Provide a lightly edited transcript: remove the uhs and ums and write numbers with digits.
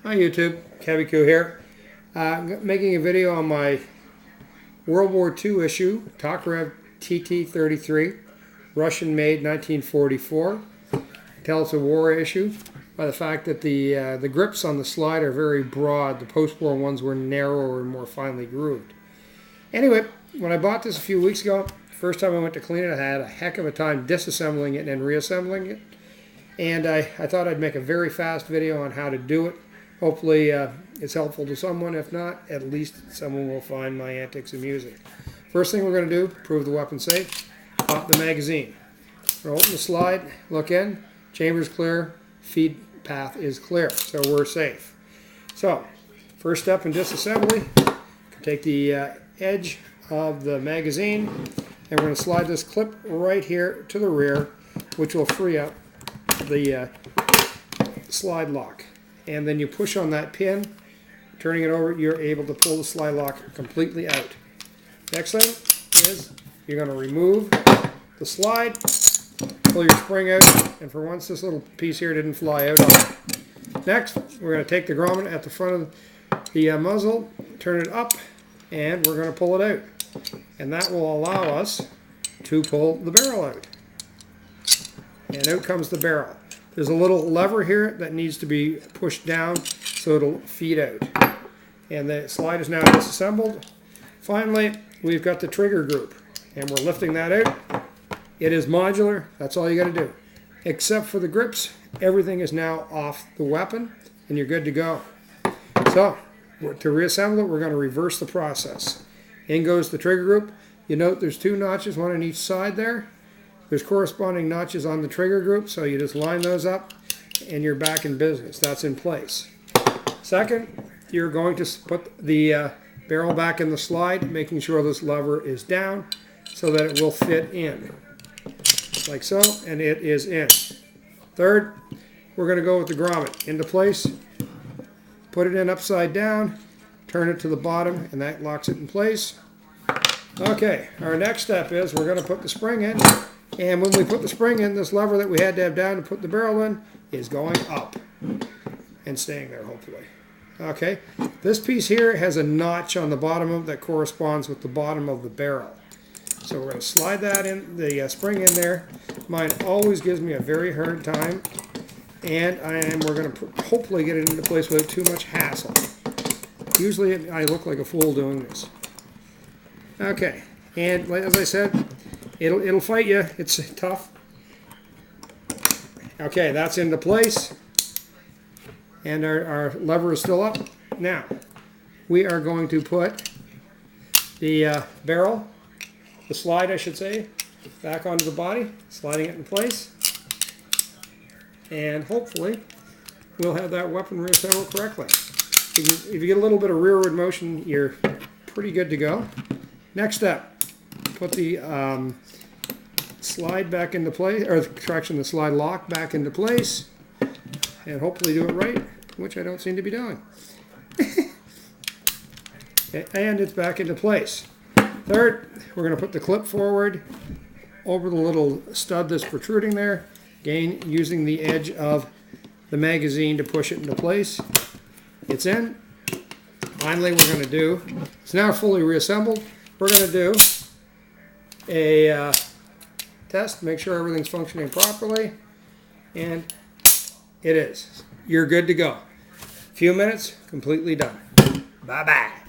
Hi YouTube, Cabby Coo here. Making a video on my World War II issue, Tokarev TT-33, Russian-made 1944. Tell it's a war issue by the fact that the grips on the slide are very broad. The post-war ones were narrower and more finely grooved. Anyway, when I bought this a few weeks ago, first time I went to clean it, I had a heck of a time disassembling it and reassembling it. And I thought I'd make a very fast video on how to do it. Hopefully it's helpful to someone. If not, at least someone will find my antics amusing. First thing we're going to do, prove the weapon safe, pop the magazine. We'll open the slide, look in, chamber's clear, feed path is clear, so we're safe. So, first step in disassembly, take the edge of the magazine, and we're going to slide this clip right here to the rear, which will free up the slide lock. And then you push on that pin, turning it over, you're able to pull the slide lock completely out. Next thing is you're going to remove the slide, pull your spring out, and for once this little piece here didn't fly out on it. Next, we're going to take the grommet at the front of the muzzle, turn it up, and we're going to pull it out. And that will allow us to pull the barrel out. And out comes the barrel. There's a little lever here that needs to be pushed down so it'll feed out. And the slide is now disassembled. Finally, we've got the trigger group, and we're lifting that out. It is modular, that's all you got to do. Except for the grips, everything is now off the weapon, and you're good to go. So, to reassemble it, we're going to reverse the process. In goes the trigger group. You note there's two notches, one on each side there. There's corresponding notches on the trigger group, so you just line those up and you're back in business. That's in place. Second, you're going to put the barrel back in the slide, making sure this lever is down so that it will fit in. Like so, and it is in. Third, we're going to go with the grommet into place, put it in upside down, turn it to the bottom, and that locks it in place. Okay, our next step is we're going to put the spring in. And when we put the spring in, this lever that we had to have down to put the barrel in is going up and staying there, hopefully. Okay, this piece here has a notch on the bottom of it that corresponds with the bottom of the barrel. So we're going to slide that in, the spring in there. Mine always gives me a very hard time, and we're going to hopefully get it into place without too much hassle. Usually I look like a fool doing this. Okay, and as I said, It'll fight you. It's tough. Okay, that's into place. And our lever is still up. Now, we are going to put the barrel, the slide I should say, back onto the body, sliding it in place. And hopefully, we'll have that weapon reassembled correctly. If you get a little bit of rearward motion, you're pretty good to go. Next step. Put the slide back into place, or the slide lock back into place, and hopefully do it right, which I don't seem to be doing. Okay, and it's back into place. Third, we're going to put the clip forward over the little stud that's protruding there, again using the edge of the magazine to push it into place. It's in. Finally, we're going to do, it's now fully reassembled, we're going to do a test, make sure everything's functioning properly, and it is. You're good to go. Few minutes, completely done. Bye-bye.